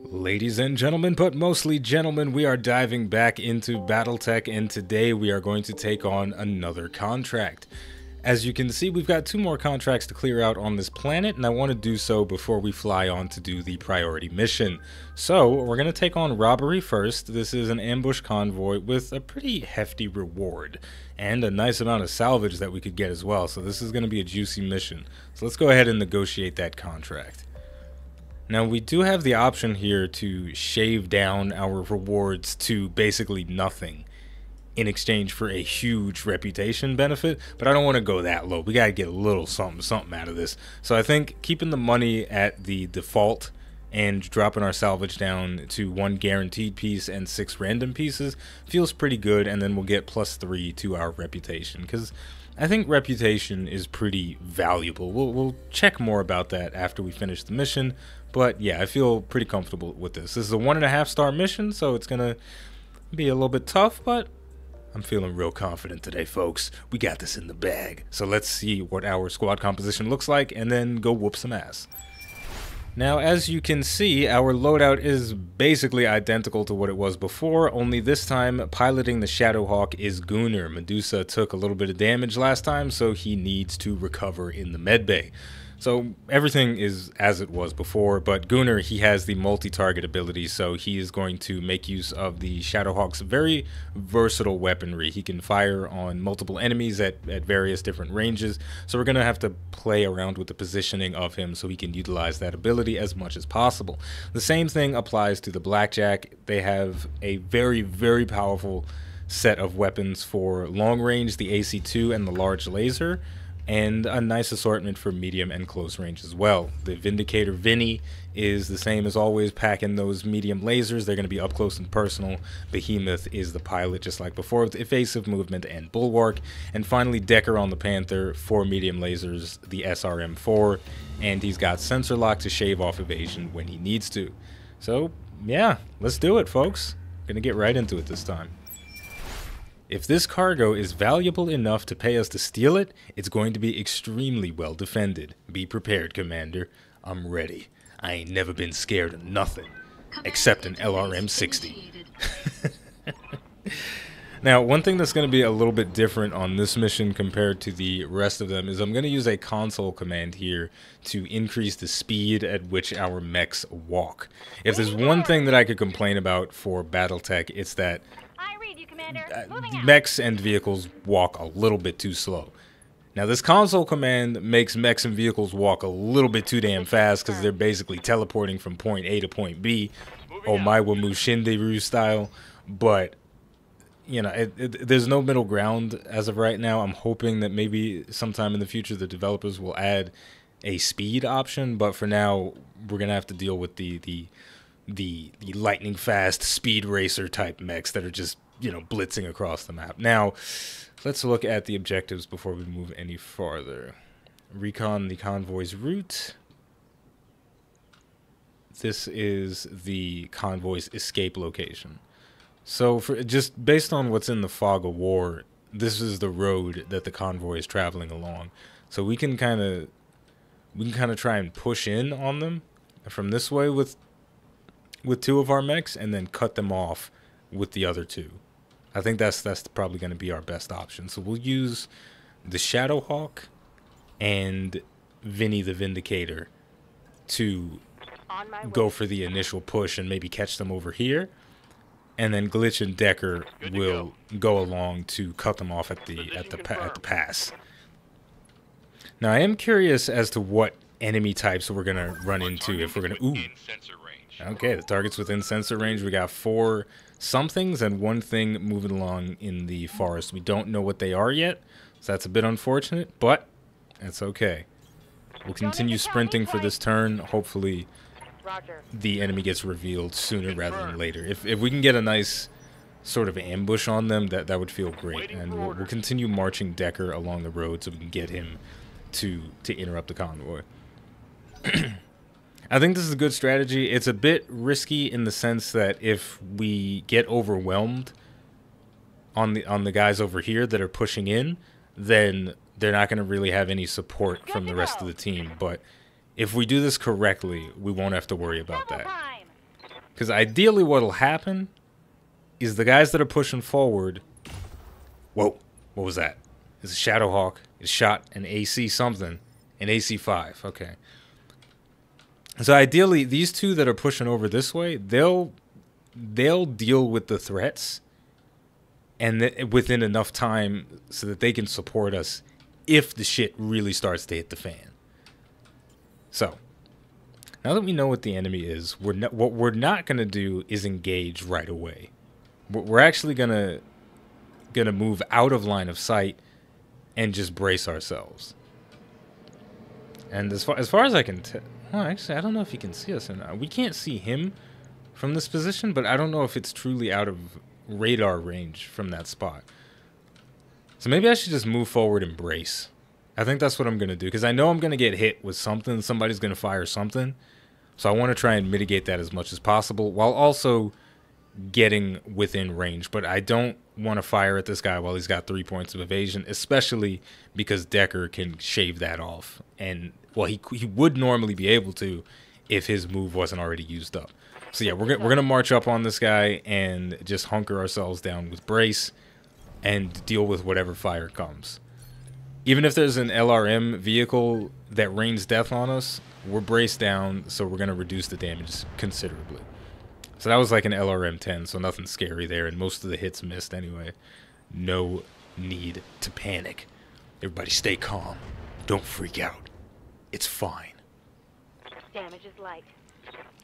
Ladies and gentlemen, but mostly gentlemen, we are diving back into BattleTech, and today we are going to take on another contract. As you can see, we've got two more contracts to clear out on this planet, and I want to do so before we fly on to do the priority mission. So, we're going to take on robbery first. This is an ambush convoy with a pretty hefty reward, and a nice amount of salvage that we could get as well, so this is going to be a juicy mission. So let's go ahead and negotiate that contract. Now, we do have the option here to shave down our rewards to basically nothing in exchange for a huge reputation benefit, but I don't want to go that low. We got to get a little something out of this. So I think keeping the money at the default and dropping our salvage down to 1 guaranteed piece and 6 random pieces feels pretty good, and then we'll get +3 to our reputation, because I think reputation is pretty valuable. We'll check more about that after we finish the mission, but yeah, I feel pretty comfortable with this. This is a 1.5-star mission, so it's gonna be a little bit tough, but I'm feeling real confident today, folks. We got this in the bag. So let's see what our squad composition looks like and then go whoop some ass. Now, as you can see, our loadout is basically identical to what it was before, only this time piloting the Shadowhawk is Gunnar. Medusa took a little bit of damage last time, so he needs to recover in the medbay. So everything is as it was before, but Gunnar, he has the multi-target ability, so he is going to make use of the Shadowhawk's very versatile weaponry. He can fire on multiple enemies at various different ranges, so we're going to have to play around with the positioning of him so he can utilize that ability as much as possible. The same thing applies to the Blackjack. They have a very, very powerful set of weapons for long range, the AC-2 and the large laser, and a nice assortment for medium and close range as well. The Vindicator Vinny is the same as always, packing those medium lasers. They're going to be up close and personal. Behemoth is the pilot, just like before, with evasive movement and bulwark. And finally, Decker on the Panther, 4 medium lasers, the SRM-4, and he's got sensor lock to shave off evasion when he needs to. So yeah, let's do it, folks. Gonna get right into it this time. If this cargo is valuable enough to pay us to steal it, it's going to be extremely well defended. Be prepared, Commander. I'm ready. I ain't never been scared of nothing, except an LRM-60. Now, one thing that's going to be a little bit different on this mission compared to the rest of them is I'm going to use a console command here to increase the speed at which our mechs walk. If there's one thing that I could complain about for BattleTech, it's that mechs and vehicles walk a little bit too slow. Now, this console command makes mechs and vehicles walk a little bit too damn fast because they're basically teleporting from point A to point B, Omaiwamu Shinderu style. But, you know, there's no middle ground as of right now. I'm hoping that maybe sometime in the future the developers will add a speed option, but for now we're gonna have to deal with the lightning fast speed racer type mechs that are just, you know, blitzing across the map. Now, let's look at the objectives before we move any farther. Recon the convoy's route. This is the convoy's escape location. So, for just based on what's in the fog of war, this is the road that the convoy is traveling along. So we can kind of try and push in on them from this way with 2 of our mechs, and then cut them off with the other 2. I think that's probably going to be our best option. So we'll use the Shadowhawk and Vinny the Vindicator to go for the initial push and maybe catch them over here. And then Glitch and Decker will go along to cut them off at the pass. Now, I am curious as to what enemy types we're going to run into if we're going to... Ooh. Okay, the target's within sensor range. We got 4 somethings and 1 thing moving along in the forest. We don't know what they are yet, so that's a bit unfortunate, but that's okay. We'll continue sprinting for this turn. Hopefully the enemy gets revealed sooner rather than later. If we can get a nice sort of ambush on them, that would feel great. And we'll continue marching Decker along the road so we can get him to interrupt the convoy. I think this is a good strategy. It's a bit risky in the sense that if we get overwhelmed on the guys over here that are pushing in, then they're not going to really have any support from the rest of the team. But if we do this correctly, we won't have to worry about that. Because ideally what'll happen is the guys that are pushing forward... Whoa, what was that? It's a Shadowhawk. It shot an AC something. An AC-5, okay. So ideally, these two that are pushing over this way, they'll deal with the threats and within enough time so that they can support us if the shit really starts to hit the fan. So, now that we know what the enemy is, what we're not going to do is engage right away. We're actually going to move out of line of sight and just brace ourselves. And as far as I can tell... Well, actually, I don't know if he can see us or not. We can't see him from this position, but I don't know if it's truly out of radar range from that spot. So maybe I should just move forward and brace. I think that's what I'm going to do, because I know I'm going to get hit with something. Somebody's going to fire something. So I want to try and mitigate that as much as possible, while also getting within range. But I don't want to fire at this guy while he's got 3 points of evasion, especially because Decker can shave that off. And... well, he would normally be able to if his move wasn't already used up. So yeah, we're gonna march up on this guy and just hunker ourselves down with brace and deal with whatever fire comes. Even if there's an LRM vehicle that rains death on us, we're braced down, so we're gonna reduce the damage considerably. So that was like an LRM 10, so nothing scary there, and most of the hits missed anyway. No need to panic. Everybody stay calm. Don't freak out. It's fine. Damage is light.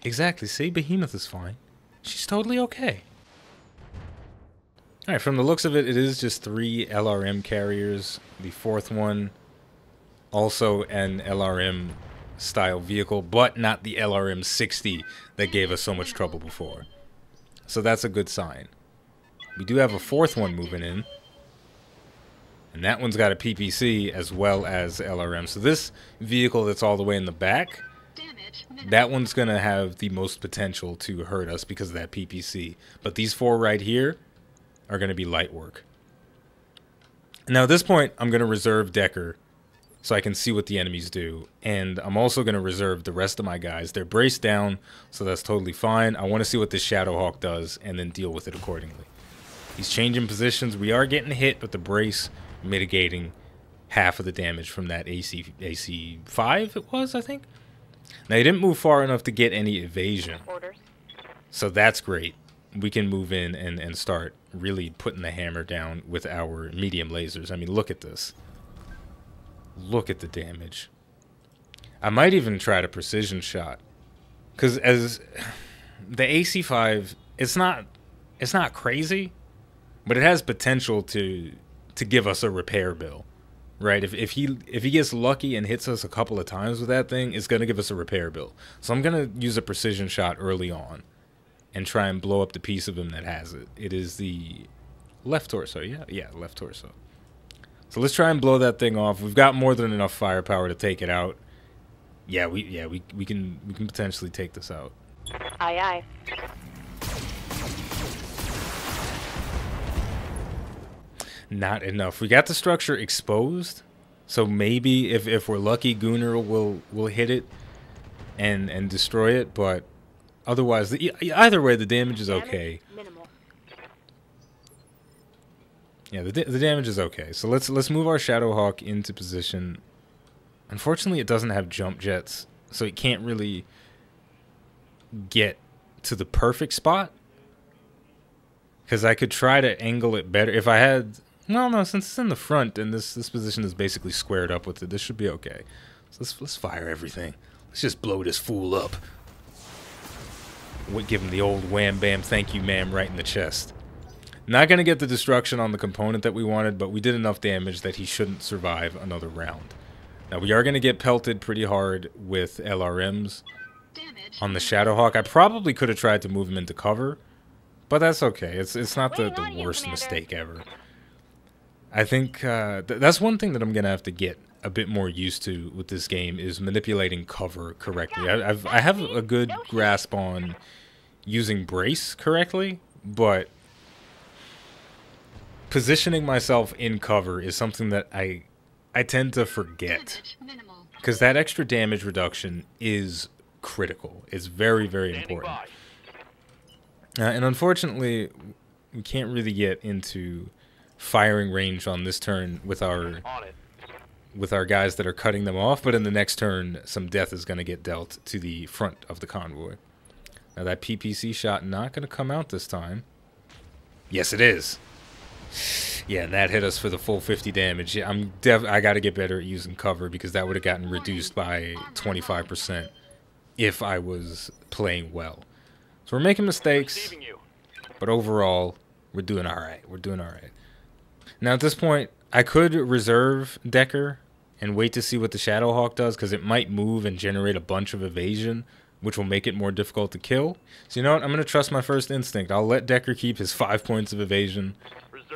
Exactly. See, Behemoth is fine. She's totally okay. Alright, from the looks of it, it is just 3 LRM carriers. The 4th one, also an LRM style vehicle, but not the LRM 60 that gave us so much trouble before. So that's a good sign. We do have a 4th one moving in. And that one's got a PPC as well as LRM. So this vehicle that's all the way in the back, that one's going to have the most potential to hurt us because of that PPC. But these 4 right here are going to be light work. Now at this point, I'm going to reserve Decker so I can see what the enemies do. And I'm also going to reserve the rest of my guys. They're braced down, so that's totally fine. I want to see what this Shadowhawk does and then deal with it accordingly. He's changing positions. We are getting hit, but the brace... mitigating half of the damage from that AC-5 it was, I think. Now, he didn't move far enough to get any evasion. So that's great. We can move in and start really putting the hammer down with our medium lasers. I mean, look at this. Look at the damage. I might even try to precision shot. Because as the AC-5, it's not crazy, but it has potential to give us a repair bill, right? If he gets lucky and hits us a couple of times with that thing, it's going to give us a repair bill. So I'm going to use a precision shot early on and try and blow up the piece of him that has it. It is the left torso. Yeah, left torso. So let's try and blow that thing off. We've got more than enough firepower to take it out. Yeah, we can potentially take this out. Aye, aye. Not enough. We got the structure exposed, so maybe if we're lucky, Gunnar will hit it and destroy it. But otherwise, either way, the damage is okay. Minimal. Yeah, the damage is okay. So let's move our Shadowhawk into position. Unfortunately, it doesn't have jump jets, so it can't really get to the perfect spot. Because I could try to angle it better if I had. No, since it's in the front and this position is basically squared up with it, this should be okay. So let's fire everything. Let's just blow this fool up. We'll give him the old wham bam thank you ma'am right in the chest. Not going to get the destruction on the component that we wanted, but we did enough damage that he shouldn't survive another round. Now we are going to get pelted pretty hard with LRMs on the Shadowhawk. I probably could have tried to move him into cover, but that's okay. It's not the worst mistake ever. I think that's one thing that I'm going to have to get a bit more used to with this game is manipulating cover correctly. I have a good grasp on using brace correctly, but positioning myself in cover is something that I tend to forget. Because that extra damage reduction is critical. It's very, very important. And unfortunately, we can't really get into firing range on this turn with our guys that are cutting them off, but in the next turn, some death is going to get dealt to the front of the convoy. Now that PPC shot not going to come out this time. Yes, it is. Yeah, and that hit us for the full 50 damage. Yeah, I got to get better at using cover because that would have gotten reduced by 25% if I was playing well. So we're making mistakes, but overall, we're doing all right. We're doing all right. Now at this point, I could reserve Decker and wait to see what the Shadowhawk does because it might move and generate a bunch of evasion, which will make it more difficult to kill. So you know what? I'm going to trust my first instinct. I'll let Decker keep his 5 points of evasion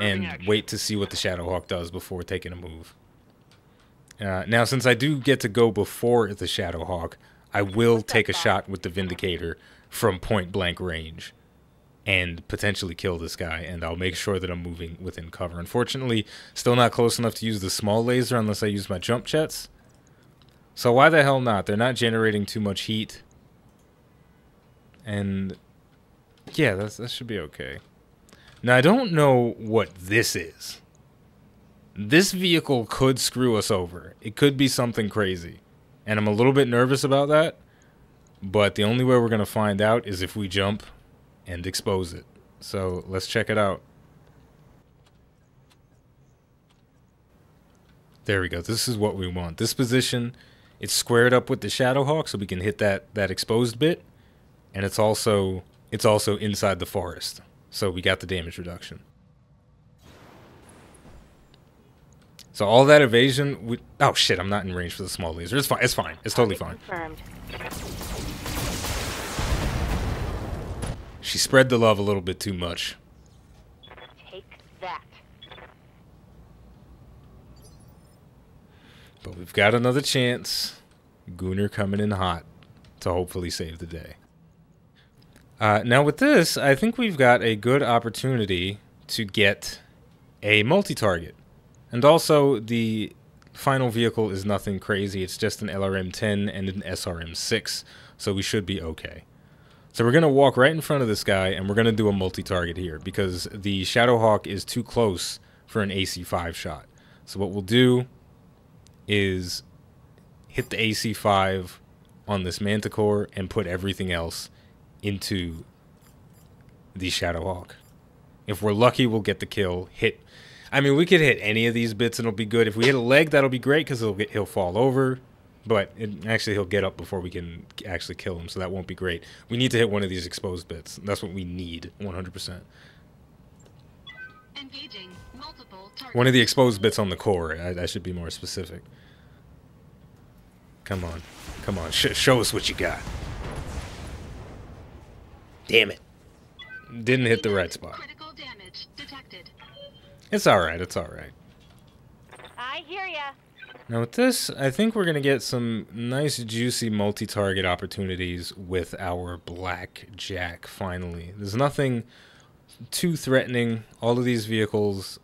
and wait to see what the Shadowhawk does before taking a move. Now, since I do get to go before the Shadowhawk, I will take a shot with the Vindicator from point-blank range and potentially kill this guy, and I'll make sure that I'm moving within cover. Unfortunately, still not close enough to use the small laser unless I use my jump jets. So why the hell not? They're not generating too much heat. And yeah, that should be okay. Now, I don't know what this is. This vehicle could screw us over. It could be something crazy. And I'm a little bit nervous about that. But the only way we're going to find out is if we jump and expose it. So let's check it out. There we go. This is what we want. This position, it's squared up with the Shadowhawk so we can hit that exposed bit. And it's also inside the forest. So we got the damage reduction. So all that evasion, oh shit, I'm not in range for the small laser. It's fine. It's fine. It's totally fine. Confirmed. She spread the love a little bit too much. Take that. But we've got another chance. Gooner coming in hot to hopefully save the day. Now with this, I think we've got a good opportunity to get a multi-target. And also, the final vehicle is nothing crazy. It's just an LRM-10 and an SRM-6, so we should be okay. So we're going to walk right in front of this guy, and we're going to do a multi-target here, because the Shadowhawk is too close for an AC-5 shot. So what we'll do is hit the AC-5 on this Manticore and put everything else into the Shadowhawk. If we're lucky, we'll get the kill. I mean, we could hit any of these bits and it'll be good. If we hit a leg, that'll be great because he'll fall over. But actually, he'll get up before we can actually kill him, so that won't be great. We need to hit one of these exposed bits. That's what we need, 100%. Engaging multiple targets. One of the exposed bits on the core. I should be more specific. Come on. Come on. Show us what you got. Damn it. Didn't hit the right spot. Critical damage detected. It's alright. It's alright. I hear ya. Now with this, I think we're going to get some nice juicy multi-target opportunities with our Blackjack finally. There's nothing too threatening. All of these vehicles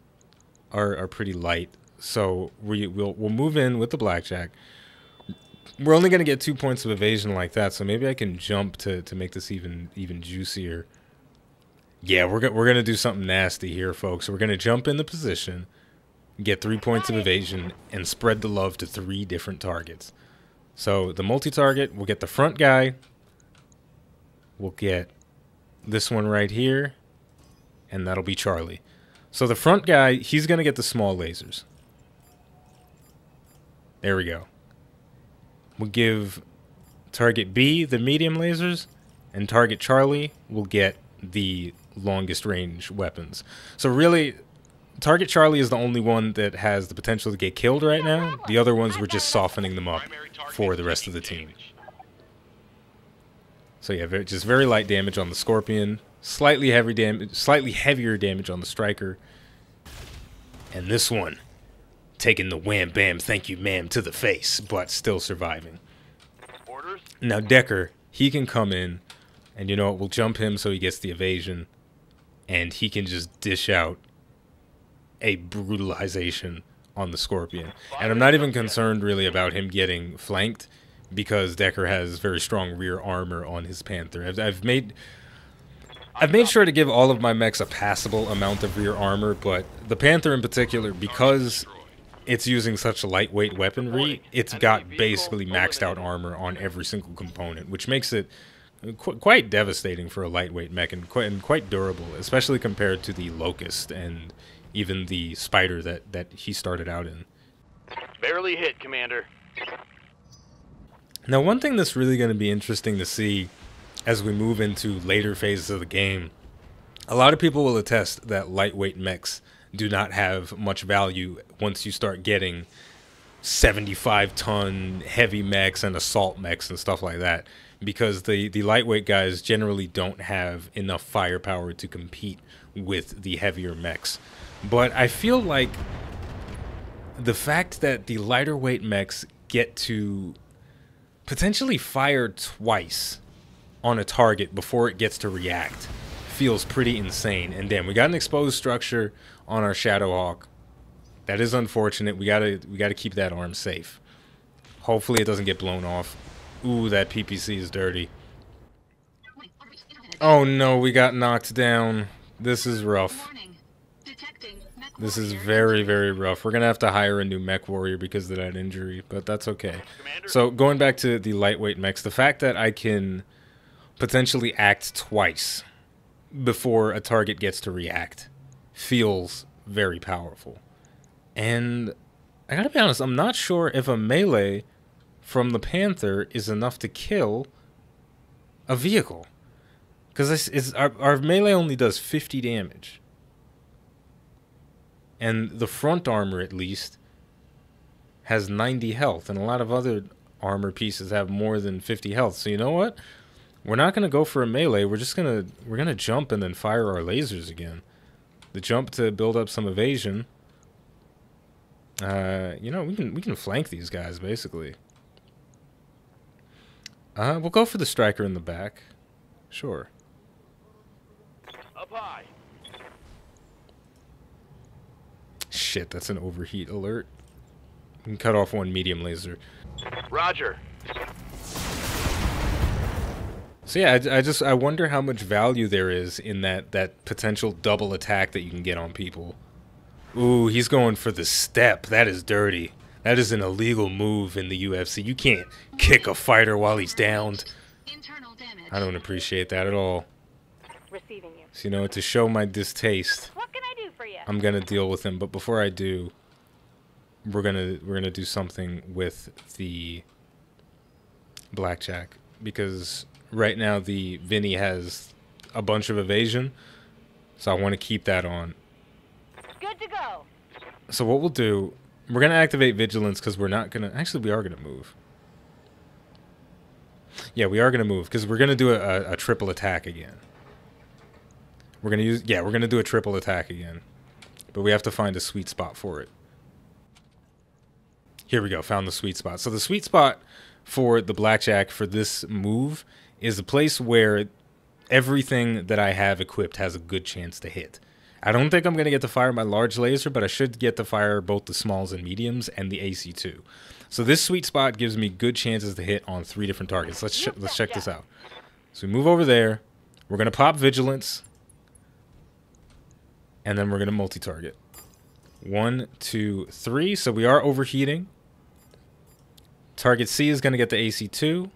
are pretty light. So we'll move in with the Blackjack. We're only going to get 2 points of evasion like that, so maybe I can jump to make this even juicier. Yeah, we're going to do something nasty here, folks. We're going to jump into position, get 3 points of evasion, and spread the love to 3 different targets. So the multi-target, we'll get the front guy. We'll get this one right here, and that'll be Charlie. So the front guy, he's going to get the small lasers. There we go. We'll give target B the medium lasers, and target Charlie will get the longest range weapons. So really, target Charlie is the only one that has the potential to get killed right now. The other ones, we're just softening them up for the rest of the team. So yeah, just very light damage on the Scorpion, slightly heavier damage on the Striker, and this one taking the wham bam thank you ma'am to the face, but still surviving. Orders? Now Decker, he can come in, and you know what, we'll jump him so he gets the evasion, and he can just dish out a brutalization on the Scorpion. And I'm not even concerned really about him getting flanked, because Decker has very strong rear armor on his Panther. I've made sure to give all of my mechs a passable amount of rear armor, but the Panther in particular, because it's using such lightweight weaponry, it's got basically maxed out armor on every single component, which makes it quite devastating for a lightweight mech and quite durable, especially compared to the Locust and even the Spider that he started out in. Barely hit, Commander. Now, one thing that's really going to be interesting to see as we move into later phases of the game, a lot of people will attest that lightweight mechs do not have much value once you start getting 75-ton heavy mechs and assault mechs and stuff like that, because the lightweight guys generally don't have enough firepower to compete with the heavier mechs. But I feel like the fact that the lighter weight mechs get to potentially fire twice on a target before it gets to react feels pretty insane. And damn, we got an exposed structure on our Shadowhawk. That is unfortunate. We gotta keep that arm safe. Hopefully it doesn't get blown off. Ooh, that PPC is dirty. Oh no, we got knocked down. This is rough. This is very, very rough. We're gonna have to hire a new mech warrior because of that injury, but that's okay. So going back to the lightweight mechs, the fact that I can potentially act twice before a target gets to react feels very powerful. And I gotta be honest, I'm not sure if a melee from the Panther is enough to kill a vehicle, because our melee only does 50 damage, and the front armor at least has 90 health, and a lot of other armor pieces have more than 50 health. So you know what? We're not gonna go for a melee. We're gonna jump and then fire our lasers again. The jump to build up some evasion. You know, we can flank these guys basically. We'll go for the striker in the back. Sure. Up high. Shit, that's an overheat alert. We can cut off one medium laser. Roger. So yeah, I wonder how much value there is in that potential double attack that you can get on people. Ooh, he's going for the step. That is dirty. That is an illegal move in the UFC. You can't kick a fighter while he's downed. I don't appreciate that at all. Receiving you. So, you know, to show my distaste, What can I do for you? I'm gonna deal with him. But before I do, we're gonna do something with the blackjack, because right now the Vinny has a bunch of evasion, so I want to keep that on. Good to go. So what we'll do, we're gonna activate vigilance because we're not gonna. Actually, we are gonna move. Yeah, we are gonna move because we're gonna do a triple attack again. We're gonna do a triple attack again, but we have to find a sweet spot for it. Here we go, found the sweet spot. So the sweet spot for the blackjack for this move is a place where everything that I have equipped has a good chance to hit. I don't think I'm going to get to fire my large laser, but I should get to fire both the smalls and mediums and the AC2. So this sweet spot gives me good chances to hit on 3 different targets. Let's check this out. So we move over there. We're going to pop vigilance. And then we're going to multi-target. 1, 2, 3. So we are overheating. Target C is going to get the AC2.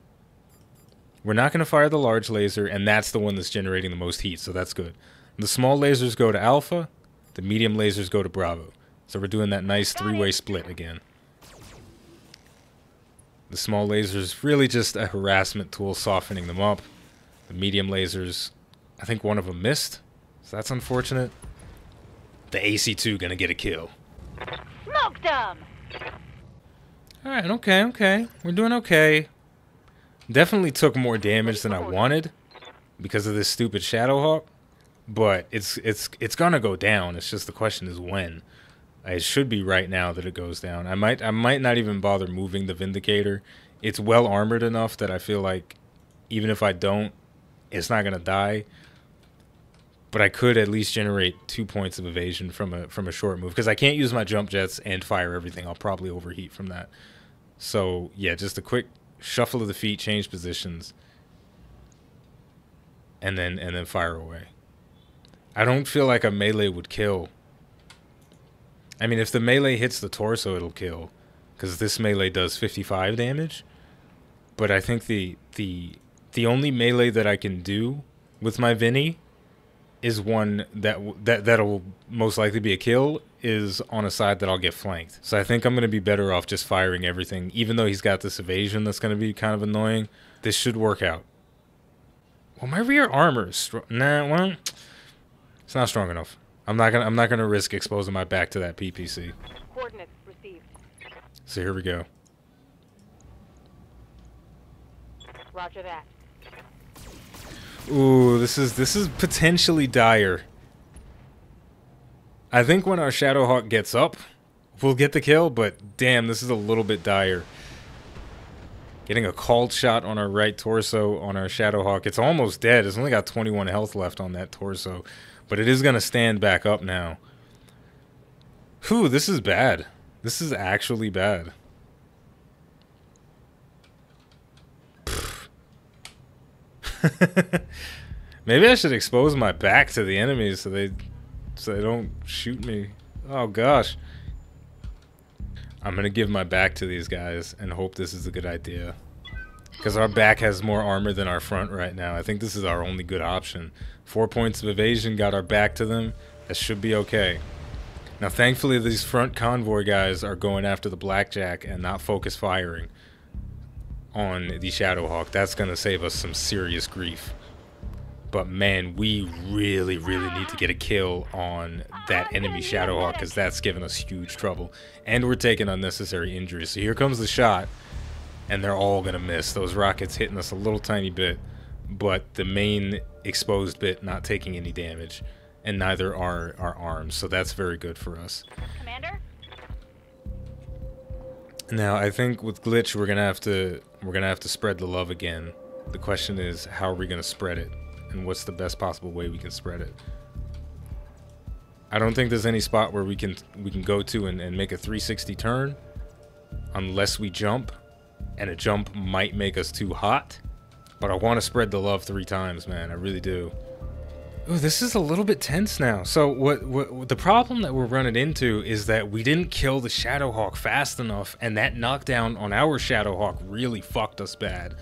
We're not going to fire the large laser, and that's the one that's generating the most heat, so that's good. The small lasers go to Alpha. The medium lasers go to Bravo. So we're doing that nice 3-way split again. The small lasers really just a harassment tool, softening them up. The medium lasers, I think one of them missed, so that's unfortunate. The AC2 gonna get a kill. Smoked 'em. Alright, okay. We're doing okay. Definitely took more damage than I wanted because of this stupid Shadowhawk, but it's gonna go down. It's just the question is when. It should be right now that it goes down. I might not even bother moving the Vindicator. It's well armored enough that I feel like even if I don't, it's not gonna die. But I could at least generate 2 points of evasion from a short move, because I can't use my jump jets and fire everything. I'll probably overheat from that. So yeah, just a quick shuffle of the feet, change positions, and then fire away. I don't feel like a melee would kill. I mean, if the melee hits the torso, it'll kill, because this melee does 55 damage. But I think the only melee that I can do with my Vinny is one that'll most likely be a kill, is on a side that I'll get flanked. So I think I'm going to be better off just firing everything, even though he's got this evasion that's going to be kind of annoying. This should work out. Well, my rear armor is strong. Nah, well, it's not strong enough. I'm not gonna risk exposing my back to that PPC. Coordinates received. So here we go. Roger that. Ooh, this is potentially dire. I think when our Shadowhawk gets up, we'll get the kill, but damn, this is a little bit dire. Getting a called shot on our right torso on our Shadowhawk. It's almost dead. It's only got 21 health left on that torso, but it is going to stand back up now. Whew, this is bad. This is actually bad. Maybe I should expose my back to the enemies so they don't shoot me. Oh gosh. I'm gonna give my back to these guys and hope this is a good idea, because our back has more armor than our front right now. I think this is our only good option. 4 points of evasion, got our back to them. That should be okay. Now thankfully these front convoy guys are going after the blackjack and not focus firing on the Shadowhawk. That's gonna save us some serious grief. But man, we really need to get a kill on that enemy Shadowhawk, because that's giving us huge trouble. And we're taking unnecessary injuries. So here comes the shot, and they're all gonna miss. Those rockets hitting us a little tiny bit, but the main exposed bit not taking any damage, and neither are our arms. So that's very good for us. Commander? Now I think with glitch we're gonna have to spread the love again. The question is, how are we gonna spread it? And what's the best possible way we can spread it? I don't think there's any spot where we can go to and make a 360 turn unless we jump, and a jump might make us too hot. But I want to spread the love 3 times, man. I really do. Ooh, this is a little bit tense now. So what the problem that we're running into is that we didn't kill the Shadowhawk fast enough, and that knockdown on our Shadowhawk really fucked us bad.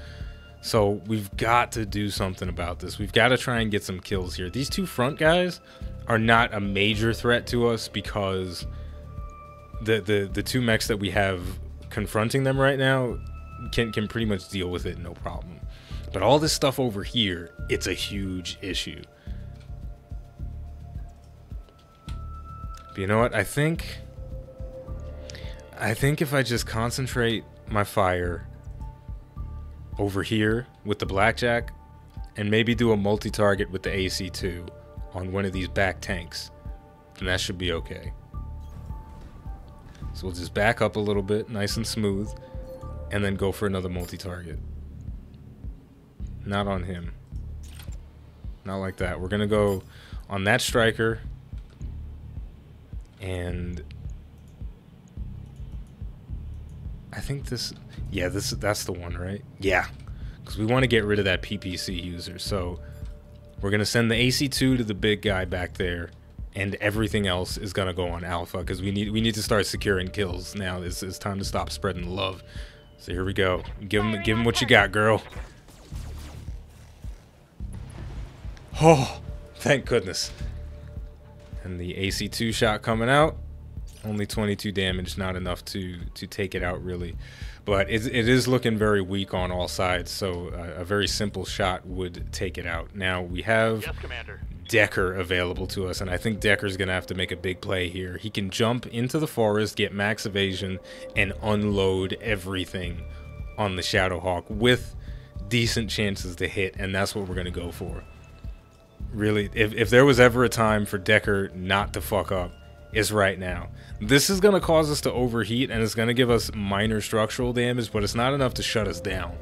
So we've got to do something about this. We've got to try and get some kills here. These 2 front guys are not a major threat to us, because the 2 mechs that we have confronting them right now can pretty much deal with it, no problem. But all this stuff over here, it's a huge issue. But you know what? I think if I just concentrate my fire over here with the blackjack, and maybe do a multi-target with the AC2 on one of these back tanks, then that should be okay. So we'll just back up a little bit, nice and smooth, and then go for another multi-target. Not on him. Not like that. We're gonna go on that striker, and I think this, yeah, that's the one, right? Yeah, because we want to get rid of that PPC user. So we're gonna send the AC2 to the big guy back there, and everything else is gonna go on Alpha, because we need to start securing kills now. It's time to stop spreading the love. So here we go. Give him what you got, girl. Oh, thank goodness. And the AC2 shot coming out. Only 22 damage, not enough to take it out really. But it is looking very weak on all sides, so a very simple shot would take it out. Now we have Decker available to us, and I think Decker's going to have to make a big play here. He can jump into the forest, get max evasion, and unload everything on the Shadowhawk with decent chances to hit, and that's what we're going to go for. Really, if there was ever a time for Decker not to fuck up, it's right now. This is going to cause us to overheat, and it's going to give us minor structural damage, but it's not enough to shut us down.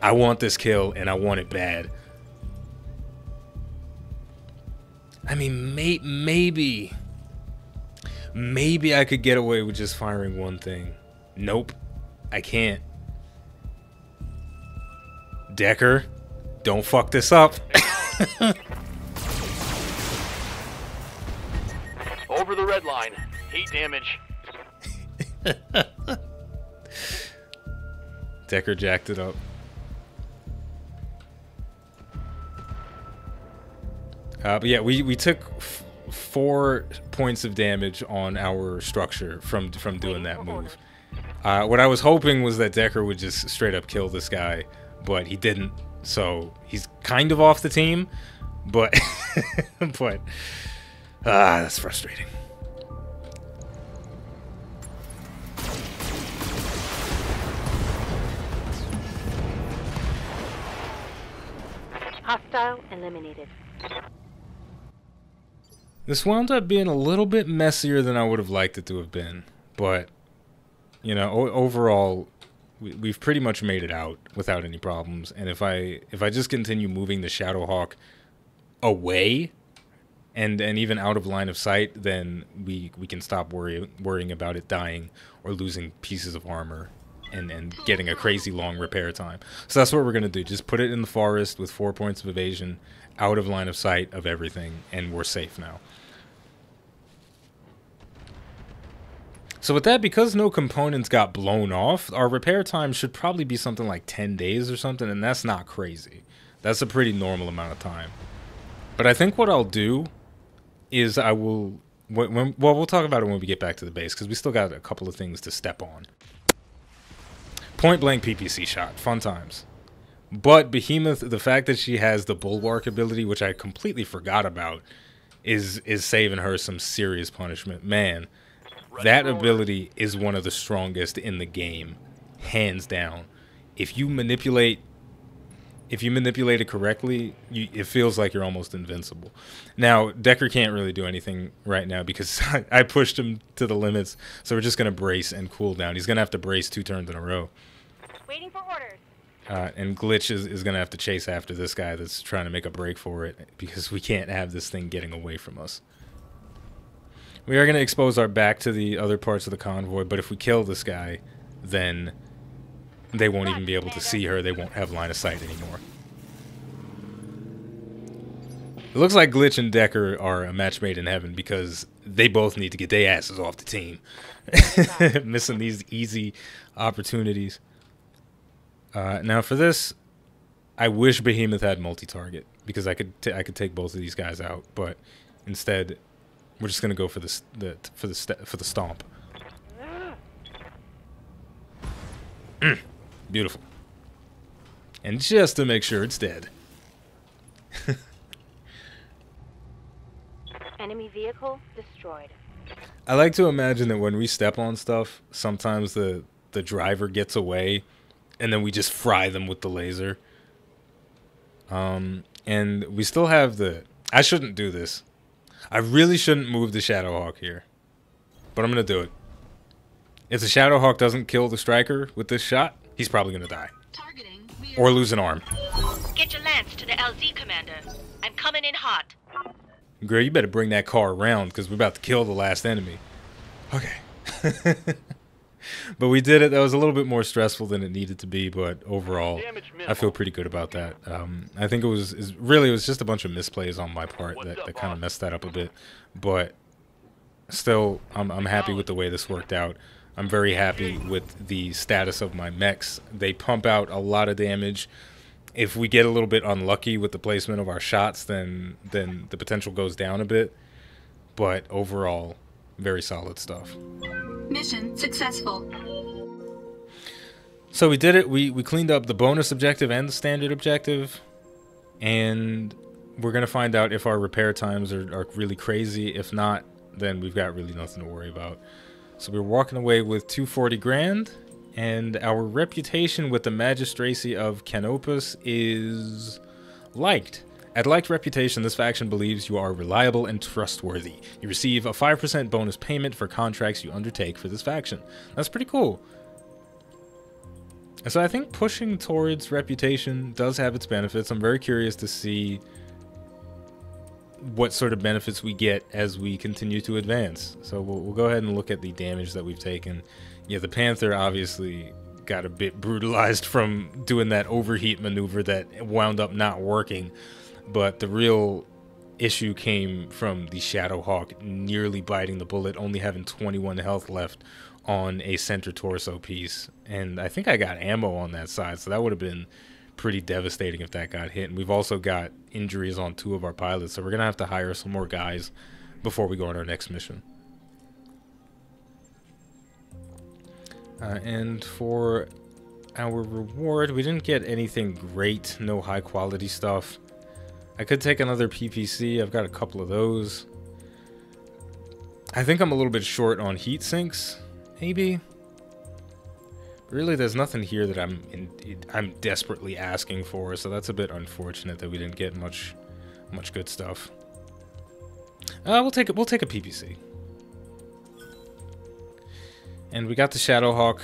I want this kill, and I want it bad. I mean, maybe I could get away with just firing one thing. Nope, I can't. Decker, don't fuck this up. Over the red line. Heat damage. Decker jacked it up. But yeah, we took 4 points of damage on our structure from doing that move. What I was hoping was that Decker would just straight up kill this guy, but he didn't. So he's kind of off the team, but but that's frustrating. Hostile eliminated. This wound up being a little bit messier than I would have liked it to have been, but you know, overall, we've pretty much made it out without any problems. And if I just continue moving the Shadowhawk away and even out of line of sight, then we can stop worrying about it dying or losing pieces of armor and getting a crazy long repair time. So that's what we're gonna do. Just put it in the forest with 4 points of evasion, out of line of sight of everything, and we're safe now. So with that, because no components got blown off, our repair time should probably be something like 10 days or something, and that's not crazy. That's a pretty normal amount of time. But I think what I'll do is I will... well, we'll talk about it when we get back to the base, because we still got a couple of things to step on. Point blank PPC shot. Fun times. But Behemoth, the fact that she has the Bulwark ability, which I completely forgot about, is saving her some serious punishment. Man, that ability is one of the strongest in the game, hands down. If you manipulate it correctly, it feels like you're almost invincible. Now, Decker can't really do anything right now because I pushed him to the limits, so we're just going to brace and cool down. He's going to have to brace 2 turns in a row. Waiting for orders. And Glitch is going to have to chase after this guy that's trying to make a break for it because we can't have this thing getting away from us. We are going to expose our back to the other parts of the convoy, but if we kill this guy, then they won't even be able to see her. They won't have line of sight anymore. It looks like Glitch and Decker are a match made in heaven because they both need to get their asses off the team. Missing these easy opportunities. Now for this, I wish Behemoth had multi-target because I could take both of these guys out, but instead we're just gonna go for the stomp. Beautiful. And just to make sure it's dead. Enemy vehicle destroyed. I like to imagine that when we step on stuff, sometimes the driver gets away and then we just fry them with the laser. And we still have the... I shouldn't do this. I really shouldn't move the Shadowhawk here. But I'm going to do it. If the Shadowhawk doesn't kill the striker with this shot, he's probably going to die. Or lose an arm. Get your lance to the LZ, Commander. I'm coming in hot. Girl, you better bring that car around because we're about to kill the last enemy. Okay. But we did it. That was a little bit more stressful than it needed to be, but overall, I feel pretty good about that. I think it was just a bunch of misplays on my part that kind of messed that up a bit. But still, I'm happy with the way this worked out. I'm very happy with the status of my mechs. They pump out a lot of damage. If we get a little bit unlucky with the placement of our shots, then the potential goes down a bit. But overall, very solid stuff. Mission successful. So we did it. We cleaned up the bonus objective and the standard objective. And we're going to find out if our repair times are really crazy. If not, then we've got really nothing to worry about. So we're walking away with 240 grand. And our reputation with the magistracy of Canopus is liked. At liked reputation, this faction believes you are reliable and trustworthy. You receive a 5% bonus payment for contracts you undertake for this faction. That's pretty cool. And so I think pushing towards reputation does have its benefits. I'm very curious to see what sort of benefits we get as we continue to advance. So we'll go ahead and look at the damage that we've taken. Yeah, the Panther obviously got a bit brutalized from doing that overheat maneuver that wound up not working. but the real issue came from the Shadowhawk nearly biting the bullet, only having 21 health left on a center torso piece. And I think I got ammo on that side, so that would have been pretty devastating if that got hit. And we've also got injuries on 2 of our pilots, so we're going to have to hire some more guys before we go on our next mission. And for our reward, we didn't get anything great, no high quality stuff. I could take another PPC, I've got a couple of those. I think I'm a little bit short on heat sinks, maybe. Really, there's nothing here that I'm desperately asking for, so that's a bit unfortunate that we didn't get much good stuff. We'll take a PPC. And we got the Shadowhawk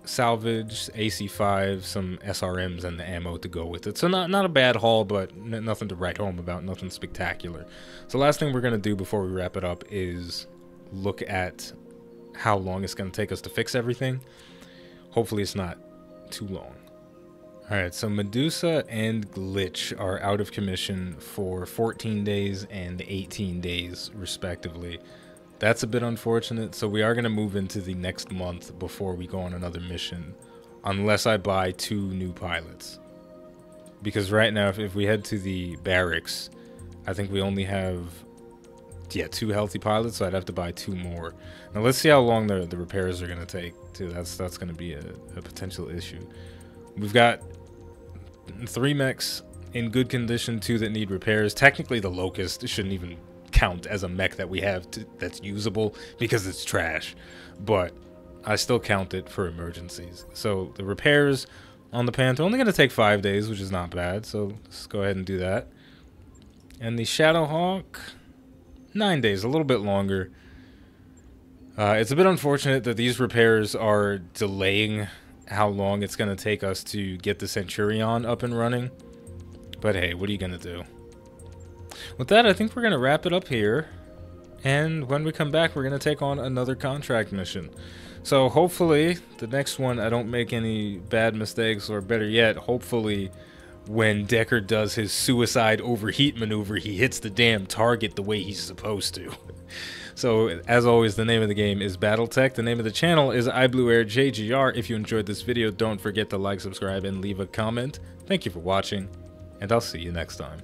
salvage, AC5, some SRMs, and the ammo to go with it. So not a bad haul, but nothing to write home about, nothing spectacular. So last thing we're going to do before we wrap it up is look at how long it's going to take us to fix everything. Hopefully it's not too long. Alright, so Medusa and Glitch are out of commission for 14 days and 18 days, respectively. That's a bit unfortunate, so we are going to move into the next month before we go on another mission, unless I buy 2 new pilots. Because right now, if we head to the barracks, I think we only have, 2 healthy pilots, so I'd have to buy 2 more. Now let's see how long the repairs are going to take, too. That's going to be a potential issue. We've got 3 mechs in good condition, 2 that need repairs. Technically, the Locust shouldn't even count as a mech that we have that's usable because it's trash, but I still count it for emergencies. So the repairs on the Panther only going to take 5 days, which is not bad, so let's go ahead and do that. And the Shadowhawk, 9 days, a little bit longer. It's a bit unfortunate that these repairs are delaying how long it's going to take us to get the Centurion up and running, but hey, what are you going to do? With that, I think we're going to wrap it up here, and when we come back, we're going to take on another contract mission. So hopefully, the next one, I don't make any bad mistakes, or better yet, hopefully, when Decker does his suicide overheat maneuver, he hits the damn target the way he's supposed to. So, as always, the name of the game is BattleTech. The name of the channel is iBluairJgR. If you enjoyed this video, don't forget to like, subscribe, and leave a comment. Thank you for watching, and I'll see you next time.